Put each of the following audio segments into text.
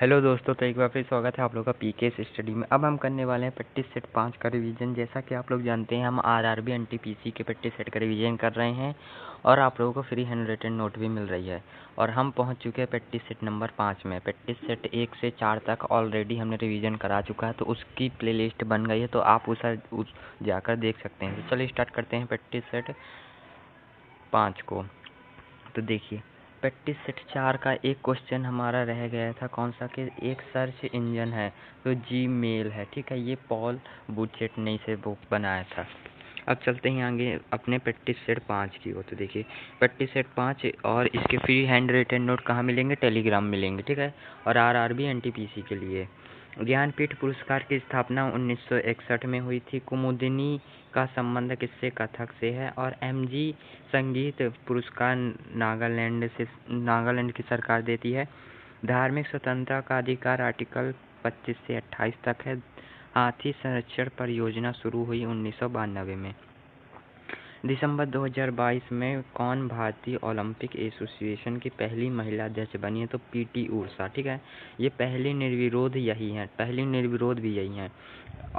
Hello दोस्तों, तो एक बार फिर स्वागत है आप लोगों का पीके स्टडी में। अब हम करने वाले हैं प्रैक्टिस सेट 5 का रिवीजन। जैसा कि आप लोग जानते हैं, हम आरआरबी एनटीपीसी के प्रैक्टिस सेट का रिवीजन कर रहे हैं और आप लोगों को फ्री हैंड रिटन नोट भी मिल रही है। और हम पहुंच चुके हैं प्रैक्टिस सेट नंबर 5 में। प्रैक्टिस सेट 1 से 4 तक ऑलरेडी हमने रिवीजन करा चुका है, तो उसकी प्लेलिस्ट बन गई है, तो आप उस जाकर देख सकते हैं। तो चलिए स्टार्ट करते हैं प्रैक्टिस सेट 5 को। तो देखिए, प्रैक्टिस सेट 4 का एक क्वेश्चन हमारा रह गया था, कौन सा कि एक सर्च इंजन है तो जीमेल है। ठीक है, ये पॉल बुचेट ने इसे बुक बनाया था। अब चलते हैं आगे अपने प्रैक्टिस सेट 5 की ओर। तो देखिए, प्रैक्टिस सेट 5 और इसके फ्री हैंड रिटन नोट कहाँ मिलेंगे? टेलीग्राम मिलेंगे। ठीक है, और आरआरबी एनटीपीसी के लिए ज्ञानपीठ पुरस्कार की स्थापना 1961 में हुई थी। कुमुदिनी का संबंध किससे? कथक से है। और एमजी संगीत पुरस्कार नागालैंड की सरकार देती है। धार्मिक स्वतंत्रता का अधिकार आर्टिकल 25 से 28 तक है। हाथी संरक्षण परियोजना शुरू हुई 1992 में। दिसंबर 2022 में कौन भारतीय ओलंपिक एसोसिएशन की पहली महिला अध्यक्ष बनी है? तो पीटी ऊषा। ठीक है, ये पहली निर्विरोध यही है, पहली निर्विरोध भी यही है।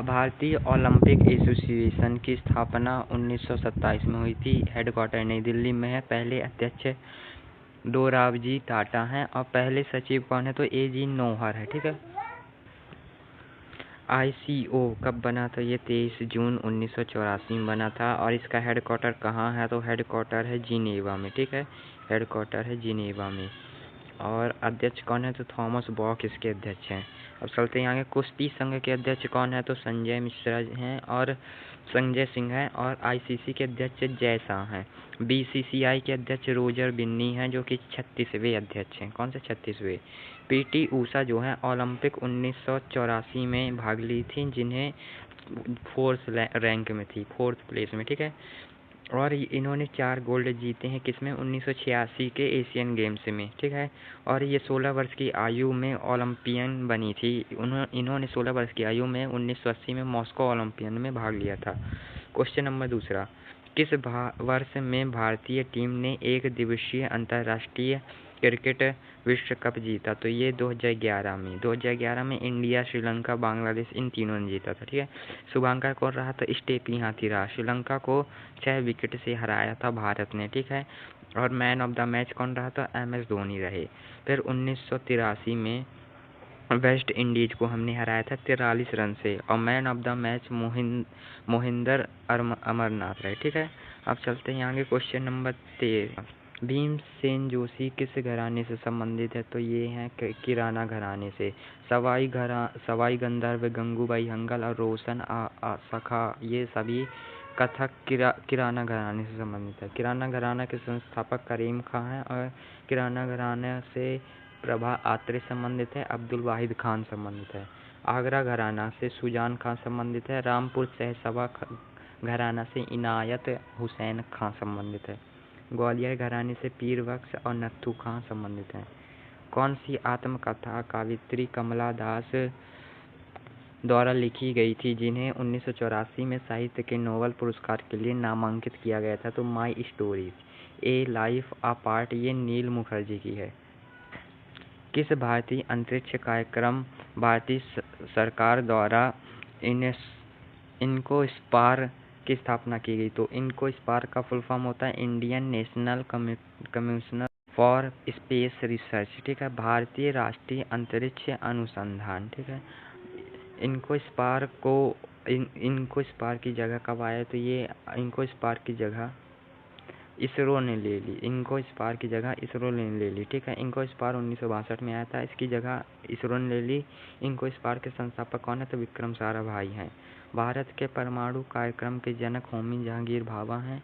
भारतीय ओलंपिक एसोसिएशन की स्थापना 1927 में हुई थी। हेडक्वार्टर नई दिल्ली में है। पहले अध्यक्ष दोराबजी टाटा हैं और पहले सचिव कौन है? तो एजी नोहर है। ठीक है, आईसीओ कब बना था? ये 23 जून 1984 में बना था। और इसका हेडक्वार्टर कहाँ है? तो हेडक्वार्टर है जिनेवा में। ठीक है, हेडक्वार्टर है जिनेवा में। और अध्यक्ष कौन है? तो थॉमस बॉक इसके अध्यक्ष हैं। अब चलते हैं आगे। कुश्ती संघ के अध्यक्ष कौन है? तो संजय मिश्रा हैं और संजय सिंह हैं। और आईसीसी के अध्यक्ष जय शाह हैं। बीसीसीआई के अध्यक्ष रोजर बिन्नी हैं, जो कि 36वें अध्यक्ष हैं। कौन से 36वें? पीटी ऊषा जो है ओलंपिक 1984 में भाग ली थी, जिन्हें फोर्थ रैंक में थी, फोर्थ प्लेस में। ठीक है, और इन्होंने 4 गोल्ड जीते हैं। किसमें? 1986 के एशियन गेम्स में। ठीक है, और ये 16 वर्ष की आयु में ओलंपियन बनी थी। इन्होंने 16 वर्ष की आयु में 1980 में मॉस्को ओलंपियन में भाग लिया था। क्वेश्चन नंबर दूसरा, किस वर्ष में भारतीय टीम ने एक दिवसीय अंतर्राष्ट्रीय क्रिकेट विश्व कप जीता? तो ये 2011 में इंडिया, श्रीलंका, बांग्लादेश, इन तीनों ने जीता था। ठीक है, शुभांकर कौन रहा? तो स्टेपी हाथी रहा। श्रीलंका को 6 विकेट से हराया था भारत ने। ठीक है, और मैन ऑफ द मैच कौन रहा? तो MS धोनी रहे। फिर 1983 में वेस्ट इंडीज को हमने हराया था 43 रन से, और man of the match Mohinder Amarnath रहे। ठीक है, अब चलते हैं आगे। क्वेश्चन नंबर 13, भीमसेन जोशी किस घराने से संबंधित है? तो ये हैं किराना घराने से। सवाई गंधर्व, गंगूबाई हंगल और रोशन सखा, ये सभी कथक किराना घराने से संबंधित है। किराना घराना के संस्थापक करीम खां हैं और किराना घराना से प्रभा आत्रे संबंधित है। अब्दुल वाहिद खान संबंधित है। आगरा घराना से सुजान खां संबंधित है। रामपुर सहसभा घराना से इनायत हुसैन खां संबंधित है। ग्वालियर घराने से पीर बख्श और नत्थू खां संबंधित हैं। कौन सी आत्मकथा कावित्री कमला दास द्वारा लिखी गई थी, जिन्हें 1984 में साहित्य के नोबेल पुरस्कार के लिए नामांकित किया गया था? तो my stories, A life a part, ये नील मुखर्जी की है। किस भारतीय अंतरिक्ष कार्यक्रम भारतीय सरकार द्वारा इनकोस्पार की स्थापना की गई? तो इनकोस्पार का फुल फॉर्म होता है Indian national commission for space research. ठीक है, भारतीय राष्ट्रीय अंतरिक्ष अनुसंधान। ठीक है, इनकोस्पार की जगह कब आया? तो ये इनकोस्पार की जगह इसरो ने ले ली। इनकोस्पार की जगह इसरो ने ले ली। ठीक है, इनकोस्पार 1962 में आया था, इसकी जगह इसरो ने ले ली। इनकोस्पार के संस्थापक कौन है? तो विक्रम साराभाई हैं। भारत के परमाणु कार्यक्रम के जनक होमी जहांगीर भाभा हैं।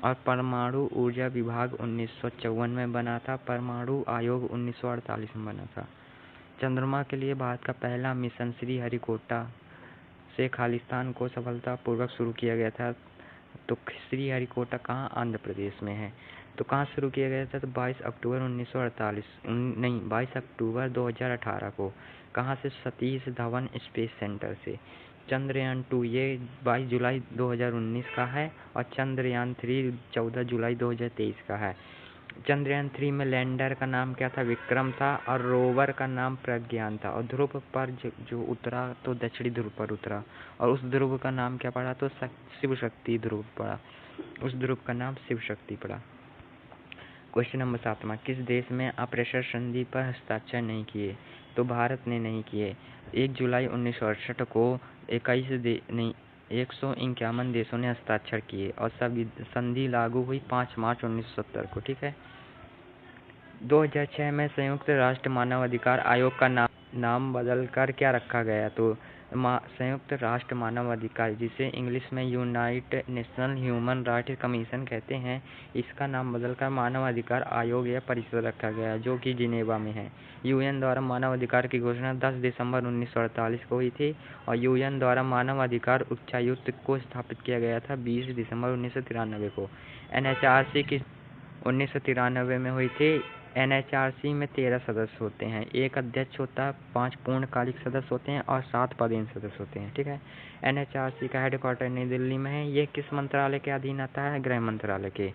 और परमाणु ऊर्जा विभाग 1954 में बना था। परमाणु आयोग 1948 में बना था। चंद्रमा के लिए भारत का पहला मिशन श्रीहरिकोटा से खालिस्तान को सफलतापूर्वक शुरू किया गया था। तो श्रीहरिकोटा कहाँ? आंध्र प्रदेश में है। तो कहाँ शुरू किया गया था? तो 22 अक्टूबर 2018 को। कहाँ से? सतीश धवन स्पेस सेंटर से। चंद्रयान 2 ये 22 जुलाई 2019 का है और चंद्रयान 3 14 जुलाई 2023 का है। चंद्रयान 3 में लैंडर का नाम क्या था? विक्रम था। और रोवर का नाम प्रज्ञान था। और ध्रुव पर जो उतरा तो दक्षिणी ध्रुव पर उतरा, और उस ध्रुव का नाम क्या पड़ा? तो शिव शक्ति ध्रुव पड़ा। उस ध्रुव का नाम शिव शक्ति पड़ा। क्वेश्चन नंबर 7वां, किस देश में अप्रेषण संधि पर हस्ताक्षर नहीं किए? तो भारत ने नहीं किए। 1 जुलाई 1968 को 151 देशों ने हस्ताक्षर किए और संधि लागू हुई 5 मार्च 1970 को। ठीक है। 2006 में संयुक्त राष्ट्र मानवाधिकार आयोग का नाम बदलकर क्या रखा गया? तो संयुक्त राष्ट्र मानवाधिकार, जिसे इंग्लिश में United national human rights commission कहते हैं, इसका नाम बदलकर मानवाधिकार आयोग या परिषद रखा गया, जो कि जिनेवा में है। यूएन द्वारा मानवाधिकार की घोषणा 10 दिसंबर 1948 को हुई थी और यूएन द्वारा मानवाधिकार उच्चायुक्त को स्थापित किया गया था 20 दिसंबर 1993 को। एनएचआरसी की 1993 में हुई थी। एनएचआरसी में 13 सदस्य होते हैं, एक अध्यक्ष होता है, 5 पूर्णकालिक सदस्य होते हैं और 7 पदेन सदस्य होते हैं। ठीक है। एनएचआरसी का हेडक्वार्टर नई दिल्ली में है। ये किस मंत्रालय के अधीन आता है? गृह मंत्रालय के।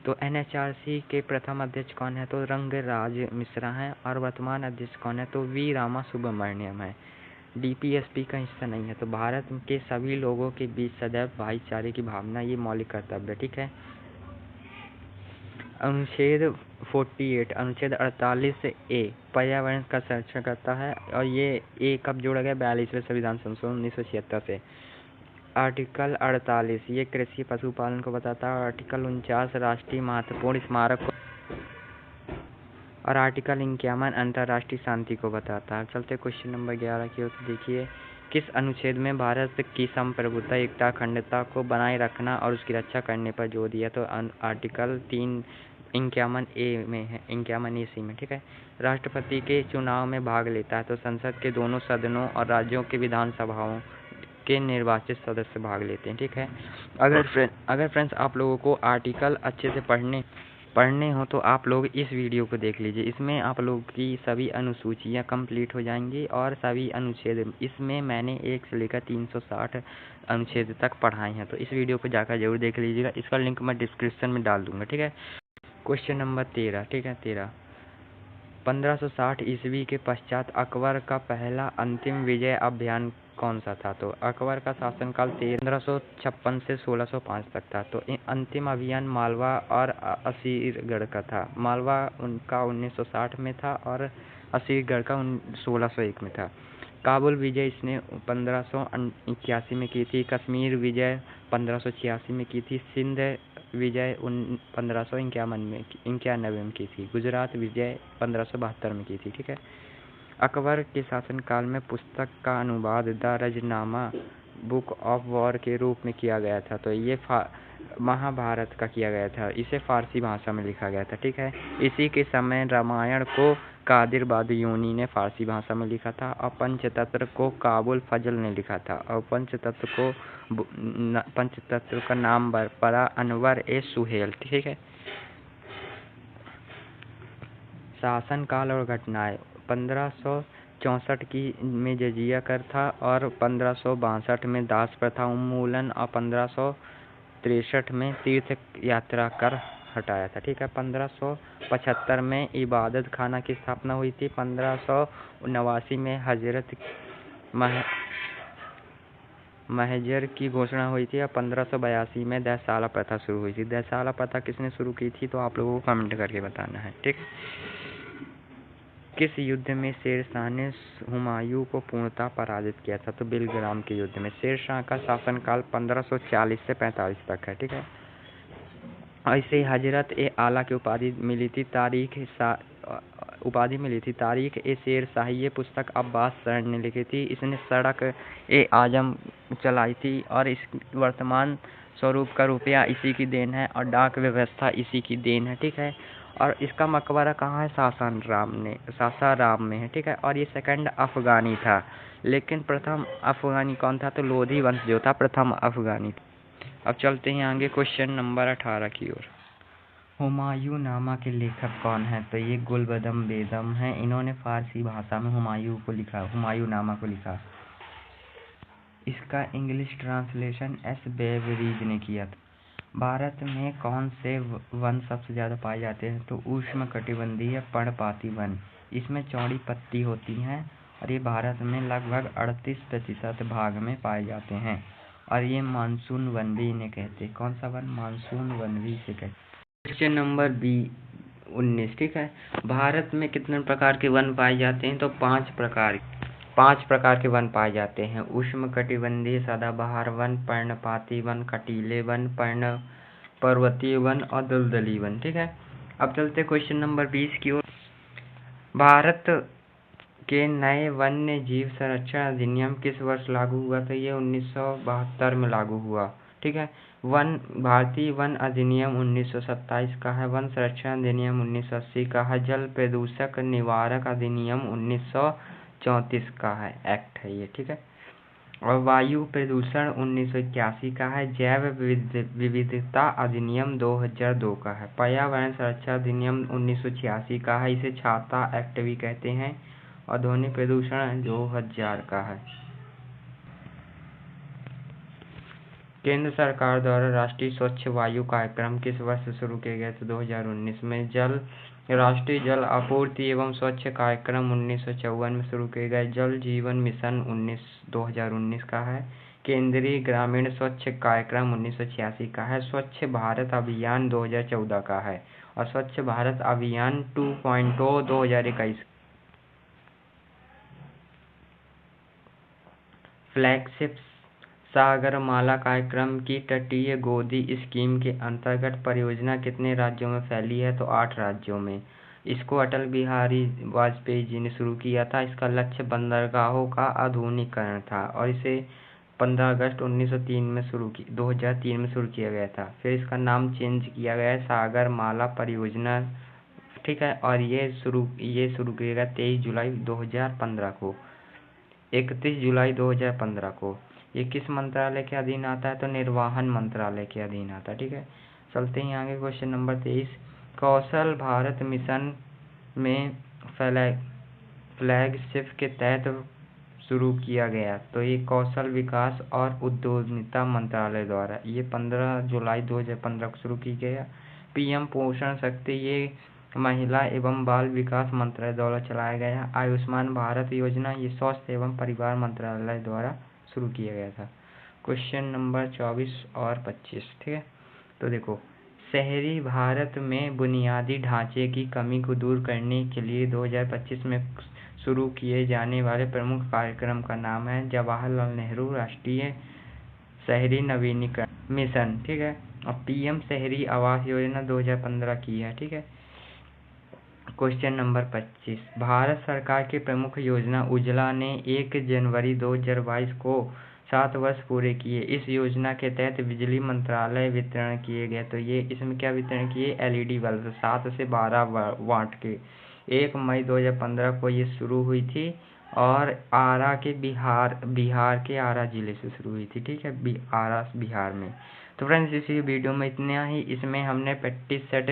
तो एनएचआरसी के प्रथम अध्यक्ष कौन है? तो रंगराज मिश्रा हैं। और वर्तमान अध्यक्ष कौन है? तो वी रामा सुब्रमण्यम है। डीपीएसपी का हिस्सा नहीं है। तो भारत के सभी लोगों के बीच सदैव भाईचारे की भावना, ये मौलिक कर्तव्य। ठीक है। अनुच्छेद 48 अनुच्छेद 48A पर्यावरण का संरक्षण करता है और ये ए कब जोड़ा गया? 42वें संविधान संशोधन 1976 से। आर्टिकल 48 ये कृषि पशुपालन को बताता है। आर्टिकल 49 राष्ट्रीय महत्वपूर्ण स्मारक को, और आर्टिकल 51 अंतर्राष्ट्रीय शांति को बताता है। चलते क्वेश्चन नंबर 11 की ओर। देखिए, किस अनुच्छेद में भारत की संप्रभुता, एकता, अखंडता को बनाए रखना और उसकी रक्षा करने पर जोर दिया? तो आर्टिकल 51A में है, 51A में। ठीक है। राष्ट्रपति के चुनाव में भाग लेता है तो संसद के दोनों सदनों और राज्यों के विधानसभाओं के निर्वाचित सदस्य भाग लेते हैं। ठीक है। अगर फ्रेंड्स आप लोगों को आर्टिकल अच्छे से पढ़ने हो तो आप लोग इस वीडियो को देख लीजिए। इसमें आप लोग की सभी अनुसूचियाँ कंप्लीट हो जाएंगी और सभी अनुच्छेद इसमें मैंने 1 से लेकर 360 अनुच्छेद तक पढ़ाए हैं। तो इस वीडियो को जाकर जरूर देख लीजिएगा। इसका लिंक मैं डिस्क्रिप्शन में डाल दूंगा। ठीक है। Question number 13। ठीक है। 1560 ईस्वी के पश्चात अकबर का पहला अंतिम विजय अभियान कौन सा था? तो अकबर का शासनकाल 1556 से 1605 तक था। तो अंतिम अभियान मालवा और असीरगढ़ का था। मालवा उनका 1960 में था और असीरगढ़ का 1601 में था। काबुल विजय इसने 1581 में की थी। कश्मीर विजय 1586 में की थी। सिंध विजय 1591 में की थी। गुजरात विजय 1572 में की थी। ठीक है। अकबर के शासनकाल में पुस्तक का अनुवाद the Razmnama book of war के रूप में किया गया था। तो ये महाभारत का किया गया था। इसे फारसी भाषा में लिखा गया था। ठीक है। इसी के समय रामायण को कादिर बादयूनी ने फारसी भाषा में लिखा था और पंचतंत्र को काबुल फजल ने लिखा था। और पंचतंत्र का नाम पड़ा अनवर ए सुहेल। ठीक है। शासनकाल और घटनाएं। 1564 में जजिया कर था और 1562 में दास प्रथा उन्मूलन और 1563 में तीर्थ यात्रा कर हटाया था। ठीक है। 1575 में इबादत खाना की स्थापना हुई थी। 1579 में हजरत महजर की घोषणा हुई थी और 1582 में दहसाला प्रथा शुरू हुई थी। दहसाला प्रथा किसने शुरू की थी? तो आप लोगों को कमेंट करके बताना है। ठीक। किस युद्ध में शेर शाह ने हुमायूं को पूर्णतः पराजित किया था? तो बिलग्राम के युद्ध में। शेर शाह का शासनकाल 1540 से 45 तक है। ठीक है। ऐसे हजरत ए आला की उपाधि मिली थी। तारीख ए शेर शाही ये पुस्तक अब्बास सर ने लिखी थी। इसने सड़क ए आजम चलाई थी और इस वर्तमान स्वरूप का रुपया इसी की देन है और डाक व्यवस्था इसी की देन है। ठीक है। और इसका मकबरा कहाँ है? सासाराम में है। ठीक है। और ये सेकंड अफगानी था, लेकिन प्रथम अफगानी कौन था? तो लोधी वंश जो था प्रथम अफगानी। अब चलते हैं आगे क्वेश्चन नंबर 18 की ओर। हुमायूं नामा के लेखक कौन है? तो ये गुलबदम बेगम हैं। इन्होंने फारसी भाषा में हुमायूं नामा को लिखा। इसका इंग्लिश ट्रांसलेशन एस बेवरीज ने किया था। भारत में कौन से वन सबसे ज़्यादा पाए जाते हैं? तो उष्णकटिबंधीय पर्णपाती वन। इसमें चौड़ी पत्ती होती हैं और ये भारत में लगभग 38% भाग में पाए जाते हैं। और ये मानसून वन भी इन्हें कहते हैं। कौन सा वन? मानसून वन भी इसे कहते हैं। क्वेश्चन नंबर 19, ठीक है। भारत में कितने प्रकार के वन पाए जाते हैं? तो 5 प्रकार के वन पाए जाते हैं। उष्णकटिबंधीय सदाबहार वन, पर्णपाती वन, कटीले वन, पर्वतीय वन और दलदली वन, ठीक है। अब चलते क्वेश्चन नंबर 20 की ओर। भारत के नए वन्य जीव संरक्षण अधिनियम किस वर्ष लागू हुआ? तो ये 1972 में लागू हुआ, ठीक है। भारतीय वन अधिनियम 1927 का है। वन संरक्षण अधिनियम 1980 का है। जल प्रदूषक निवारक अधिनियम 1934 का है, एक्ट है ये, ठीक है। और वायु प्रदूषण 1981 का है। जैव विविधता अधिनियम 2002 का है। पर्यावरण संरक्षण अधिनियम 1986 का है। इसे छाता एक्ट भी कहते हैं। और ध्वनि प्रदूषण 2000 का है। केंद्र सरकार द्वारा राष्ट्रीय स्वच्छ वायु कार्यक्रम किस वर्ष शुरू किया गया? तो 2019 में। राष्ट्रीय जल आपूर्ति एवं स्वच्छ कार्यक्रम 1954 में शुरू किया गया। जल जीवन मिशन 2019 का है। केंद्रीय ग्रामीण स्वच्छ कार्यक्रम 1986 का है। स्वच्छ भारत अभियान 2014 का है। और स्वच्छ भारत अभियान 2.0 2021। फ्लैगशिप सागरमाला कार्यक्रम की तटीय गोदी स्कीम के अंतर्गत परियोजना कितने राज्यों में फैली है? तो 8 राज्यों में। इसको अटल बिहारी वाजपेयी जी ने शुरू किया था। इसका लक्ष्य बंदरगाहों का आधुनिकीकरण था और इसे 15 अगस्त 2003 में शुरू किया गया था। फिर इसका नाम चेंज किया गया है सागरमाला परियोजना, ठीक है। और ये शुरू किया गया 23 जुलाई 2015 को, 31 जुलाई 2015 को। ये किस मंत्रालय के अधीन आता है? तो निर्वहन मंत्रालय के अधीन आता है, ठीक है। चलते हैं आगे क्वेश्चन नंबर 23। कौशल भारत मिशन में फ्लैगशिप के तहत शुरू किया गया। तो ये कौशल विकास और उद्यमिता मंत्रालय द्वारा ये 15 जुलाई 2015 को शुरू की गया। पीएम पोषण शक्ति ये महिला एवं बाल विकास मंत्रालय द्वारा चलाया गया। आयुष्मान भारत योजना ये स्वास्थ्य एवं परिवार मंत्रालय द्वारा शुरू किया गया था। क्वेश्चन नंबर 24 और 25, ठीक है। तो देखो, शहरी भारत में बुनियादी ढांचे की कमी को दूर करने के लिए 2025 में शुरू किए जाने वाले प्रमुख कार्यक्रम का नाम है जवाहरलाल नेहरू राष्ट्रीय शहरी नवीनीकरण मिशन, ठीक है। और पीएम शहरी आवास योजना 2015 की है, ठीक है। Question number 25। भारत सरकार की प्रमुख योजना उज्ज्वला ने 1 जनवरी 2022 को 7 वर्ष पूरे किए। इस योजना के तहत बिजली मंत्रालय वितरण किए गए। तो ये इसमें क्या वितरण किए? एलईडी बल्ब 7 से 12 वाट के। 1 मई 2015 को ये शुरू हुई थी और बिहार के आरा जिले से शुरू हुई थी, ठीक है। आरा बिहार में। तो फ्रेंड्स, इसी वीडियो में इतना ही। इसमें हमने प्रैक्टिस सेट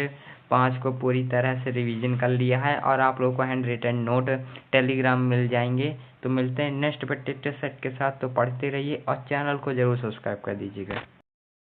5 को पूरी तरह से रिवीजन कर लिया है और आप लोगों को हैंड रिटन नोट टेलीग्राम मिल जाएंगे। तो मिलते हैं नेक्स्ट प्रैक्टिस सेट के साथ। तो पढ़ते रहिए और चैनल को जरूर सब्सक्राइब कर दीजिएगा।